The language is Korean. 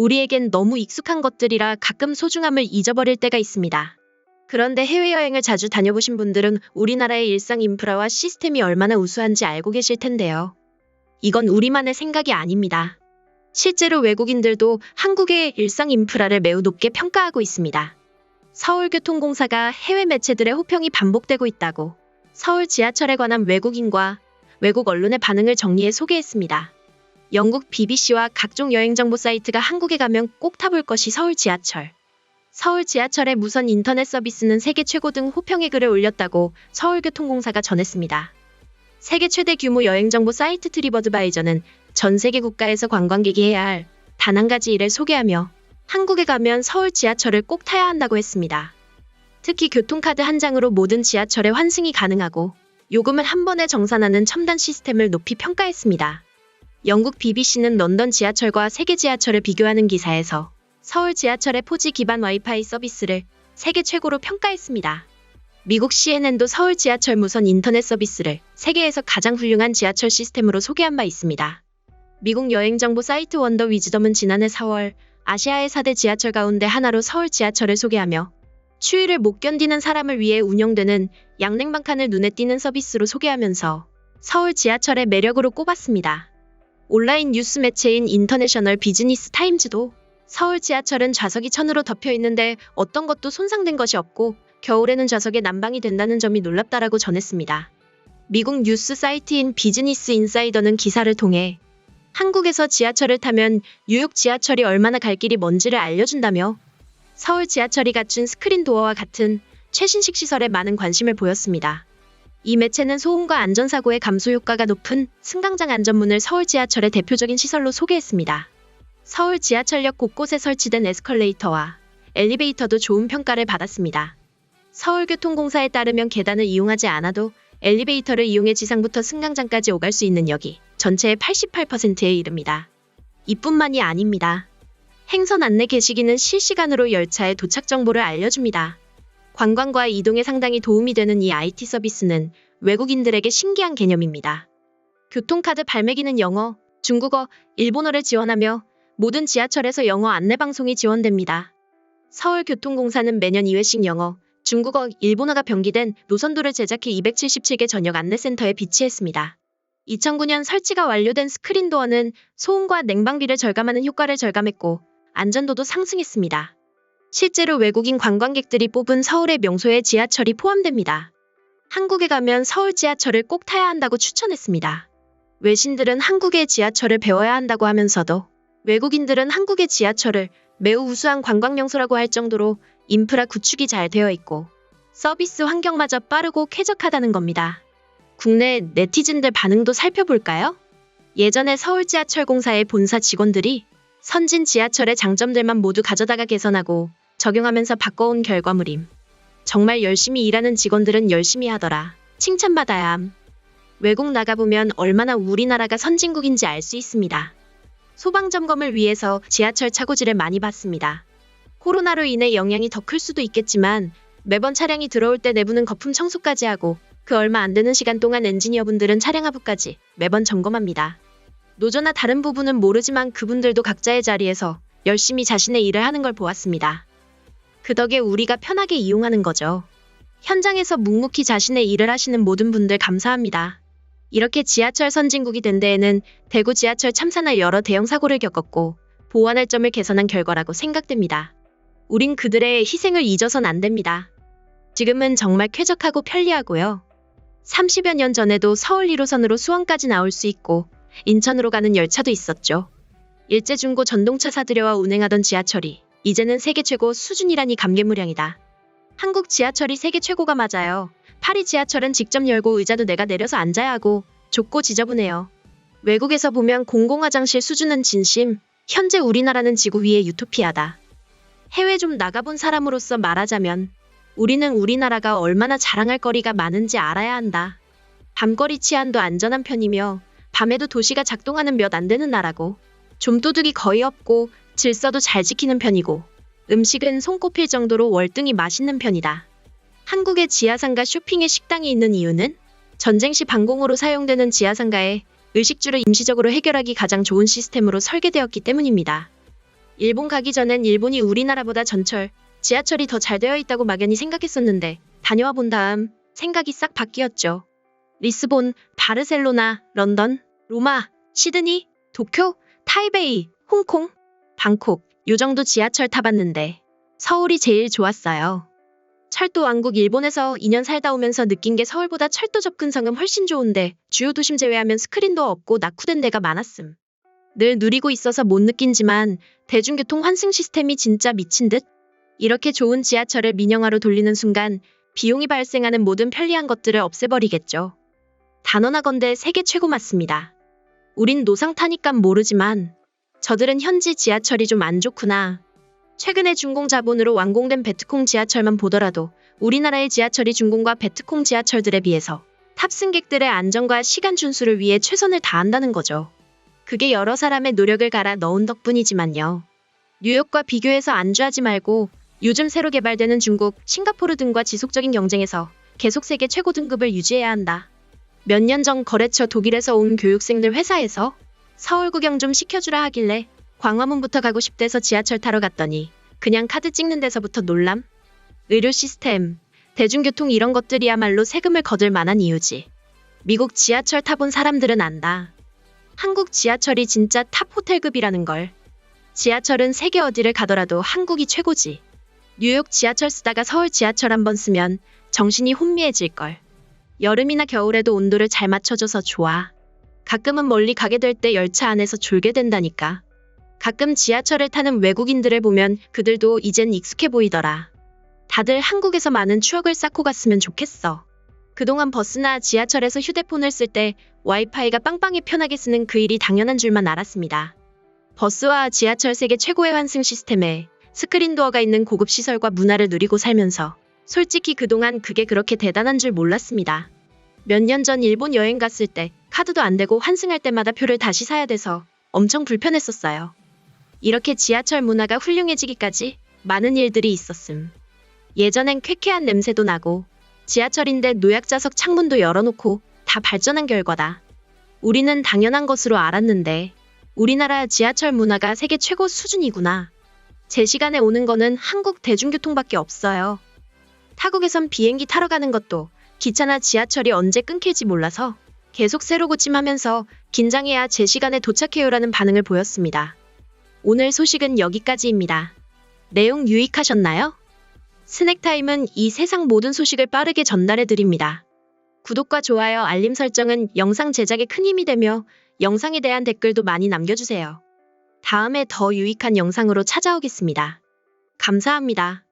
우리에겐 너무 익숙한 것들이라 가끔 소중함을 잊어버릴 때가 있습니다. 그런데 해외여행을 자주 다녀보신 분들은 우리나라의 일상 인프라와 시스템이 얼마나 우수한지 알고 계실 텐데요. 이건 우리만의 생각이 아닙니다. 실제로 외국인들도 한국의 일상 인프라를 매우 높게 평가하고 있습니다. 서울교통공사가 해외 매체들의 호평이 반복되고 있다고 서울 지하철에 관한 외국인과 외국 언론의 반응을 정리해 소개했습니다. 영국 BBC와 각종 여행정보 사이트가 한국에 가면 꼭 타볼 것이 서울 지하철. 서울 지하철의 무선 인터넷 서비스는 세계 최고 등 호평의 글을 올렸다고 서울교통공사가 전했습니다. 세계 최대 규모 여행정보 사이트 트립어드바이저는 전 세계 국가에서 관광객이 해야 할 단 한 가지 일을 소개하며 한국에 가면 서울 지하철을 꼭 타야 한다고 했습니다. 특히 교통카드 한 장으로 모든 지하철에 환승이 가능하고 요금을 한 번에 정산하는 첨단 시스템을 높이 평가했습니다. 영국 BBC는 런던 지하철과 세계 지하철을 비교하는 기사에서 서울 지하철의 4G 기반 와이파이 서비스를 세계 최고로 평가했습니다. 미국 CNN도 서울 지하철 무선 인터넷 서비스를 세계에서 가장 훌륭한 지하철 시스템으로 소개한 바 있습니다. 미국 여행정보 사이트 원더 위즈덤은 지난해 4월 아시아의 4대 지하철 가운데 하나로 서울 지하철을 소개하며 추위를 못 견디는 사람을 위해 운영되는 양냉방 칸을 눈에 띄는 서비스로 소개하면서 서울 지하철의 매력으로 꼽았습니다. 온라인 뉴스 매체인 인터내셔널 비즈니스 타임즈도 서울 지하철은 좌석이 천으로 덮여 있는데 어떤 것도 손상된 것이 없고 겨울에는 좌석에 난방이 된다는 점이 놀랍다라고 전했습니다. 미국 뉴스 사이트인 비즈니스 인사이더는 기사를 통해 한국에서 지하철을 타면 뉴욕 지하철이 얼마나 갈 길이 먼지를 알려준다며 서울 지하철이 갖춘 스크린 도어와 같은 최신식 시설에 많은 관심을 보였습니다. 이 매체는 소음과 안전사고의 감소 효과가 높은 승강장 안전문을 서울 지하철의 대표적인 시설로 소개했습니다. 서울 지하철역 곳곳에 설치된 에스컬레이터와 엘리베이터도 좋은 평가를 받았습니다. 서울교통공사에 따르면 계단을 이용하지 않아도 엘리베이터를 이용해 지상부터 승강장까지 오갈 수 있는 역이 전체의 88%에 이릅니다. 이뿐만이 아닙니다. 행선 안내 게시기는 실시간으로 열차의 도착 정보를 알려줍니다. 관광과 이동에 상당히 도움이 되는 이 IT 서비스는 외국인들에게 신기한 개념입니다. 교통카드 발매기는 영어, 중국어, 일본어를 지원하며 모든 지하철에서 영어 안내방송이 지원됩니다. 서울교통공사는 매년 2회씩 영어, 중국어, 일본어가 병기된 노선도를 제작해 277개 전역 안내센터에 비치했습니다. 2009년 설치가 완료된 스크린도어는 소음과 냉방비를 절감하는 효과를 절감했고 안전도도 상승했습니다. 실제로 외국인 관광객들이 뽑은 서울의 명소에 지하철이 포함됩니다. 한국에 가면 서울 지하철을 꼭 타야 한다고 추천했습니다. 외신들은 한국의 지하철을 배워야 한다고 하면서도 외국인들은 한국의 지하철을 매우 우수한 관광 명소라고 할 정도로 인프라 구축이 잘 되어 있고 서비스 환경마저 빠르고 쾌적하다는 겁니다. 국내 네티즌들 반응도 살펴볼까요? 예전에 서울지하철공사의 본사 직원들이 선진 지하철의 장점들만 모두 가져다가 개선하고 적용하면서 바꿔온 결과물임. 정말 열심히 일하는 직원들은 열심히 하더라. 칭찬받아야 함. 외국 나가보면 얼마나 우리나라가 선진국인지 알 수 있습니다. 소방점검을 위해서 지하철 차고지를 많이 봤습니다. 코로나로 인해 영향이 더 클 수도 있겠지만 매번 차량이 들어올 때 내부는 거품 청소까지 하고 그 얼마 안 되는 시간 동안 엔지니어분들은 차량 하부까지 매번 점검합니다. 노조나 다른 부분은 모르지만 그분들도 각자의 자리에서 열심히 자신의 일을 하는 걸 보았습니다. 그 덕에 우리가 편하게 이용하는 거죠. 현장에서 묵묵히 자신의 일을 하시는 모든 분들 감사합니다. 이렇게 지하철 선진국이 된 데에는 대구 지하철 참사나 여러 대형 사고를 겪었고 보완할 점을 개선한 결과라고 생각됩니다. 우린 그들의 희생을 잊어선 안 됩니다. 지금은 정말 쾌적하고 편리하고요. 30여 년 전에도 서울 1호선으로 수원까지 나올 수 있고 인천으로 가는 열차도 있었죠. 일제중고 전동차 사들여와 운행하던 지하철이 이제는 세계 최고 수준이라니 감개무량이다. 한국 지하철이 세계 최고가 맞아요. 파리 지하철은 직접 열고 의자도 내가 내려서 앉아야 하고 좁고 지저분해요. 외국에서 보면 공공화장실 수준은 진심, 현재 우리나라는 지구 위의 유토피아다. 해외 좀 나가본 사람으로서 말하자면 우리는 우리나라가 얼마나 자랑할 거리가 많은지 알아야 한다. 밤거리 치안도 안전한 편이며 밤에도 도시가 작동하는 몇 안 되는 나라고 좀도둑이 거의 없고 질서도 잘 지키는 편이고 음식은 손꼽힐 정도로 월등히 맛있는 편이다. 한국의 지하상가 쇼핑에 식당이 있는 이유는 전쟁 시 방공호로 사용되는 지하상가에 의식주를 임시적으로 해결하기 가장 좋은 시스템으로 설계되었기 때문입니다. 일본 가기 전엔 일본이 우리나라보다 전철, 지하철이 더 잘 되어 있다고 막연히 생각했었는데 다녀와 본 다음 생각이 싹 바뀌었죠. 리스본, 바르셀로나, 런던, 로마, 시드니, 도쿄, 타이베이, 홍콩, 방콕 요 정도 지하철 타봤는데 서울이 제일 좋았어요. 철도 왕국 일본에서 2년 살다 오면서 느낀 게 서울보다 철도 접근성은 훨씬 좋은데 주요 도심 제외하면 스크린도 없고 낙후된 데가 많았음. 늘 누리고 있어서 못 느낀지만 대중교통 환승 시스템이 진짜 미친 듯? 이렇게 좋은 지하철을 민영화로 돌리는 순간 비용이 발생하는 모든 편리한 것들을 없애버리겠죠. 단언하건대 세계 최고 맞습니다. 우린 노상 타니깐 모르지만 저들은 현지 지하철이 좀 안 좋구나. 최근에 준공 자본으로 완공된 베트콩 지하철만 보더라도 우리나라의 지하철이 준공과 베트콩 지하철들에 비해서 탑승객들의 안전과 시간 준수를 위해 최선을 다한다는 거죠. 그게 여러 사람의 노력을 갈아 넣은 덕분이지만요. 뉴욕과 비교해서 안주하지 말고 요즘 새로 개발되는 중국, 싱가포르 등과 지속적인 경쟁에서 계속 세계 최고 등급을 유지해야 한다. 몇 년 전 거래처 독일에서 온 교육생들 회사에서 서울 구경 좀 시켜주라 하길래 광화문부터 가고 싶대서 지하철 타러 갔더니 그냥 카드 찍는 데서부터 놀람? 의료 시스템, 대중교통 이런 것들이야말로 세금을 거둘 만한 이유지. 미국 지하철 타본 사람들은 안다. 한국 지하철이 진짜 탑 호텔급이라는 걸. 지하철은 세계 어디를 가더라도 한국이 최고지. 뉴욕 지하철 쓰다가 서울 지하철 한번 쓰면 정신이 혼미해질걸. 여름이나 겨울에도 온도를 잘 맞춰줘서 좋아. 가끔은 멀리 가게 될 때 열차 안에서 졸게 된다니까. 가끔 지하철을 타는 외국인들을 보면 그들도 이젠 익숙해 보이더라. 다들 한국에서 많은 추억을 쌓고 갔으면 좋겠어. 그동안 버스나 지하철에서 휴대폰을 쓸 때 와이파이가 빵빵히 편하게 쓰는 그 일이 당연한 줄만 알았습니다. 버스와 지하철 세계 최고의 환승 시스템에 스크린도어가 있는 고급 시설과 문화를 누리고 살면서 솔직히 그동안 그게 그렇게 대단한 줄 몰랐습니다. 몇 년 전 일본 여행 갔을 때 카드도 안 되고 환승할 때마다 표를 다시 사야 돼서 엄청 불편했었어요. 이렇게 지하철 문화가 훌륭해지기까지 많은 일들이 있었음. 예전엔 쾌쾌한 냄새도 나고 지하철인데 노약자석 창문도 열어놓고 다 발전한 결과다. 우리는 당연한 것으로 알았는데 우리나라 지하철 문화가 세계 최고 수준이구나. 제 시간에 오는 거는 한국 대중교통밖에 없어요. 타국에선 비행기 타러 가는 것도 기차나 지하철이 언제 끊길지 몰라서 계속 새로 고침하면서 긴장해야 제 시간에 도착해요라는 반응을 보였습니다. 오늘 소식은 여기까지입니다. 내용 유익하셨나요? 스낵타임은 이 세상 모든 소식을 빠르게 전달해 드립니다. 구독과 좋아요, 알림 설정은 영상 제작에 큰 힘이 되며 영상에 대한 댓글도 많이 남겨주세요. 다음에 더 유익한 영상으로 찾아오겠습니다. 감사합니다.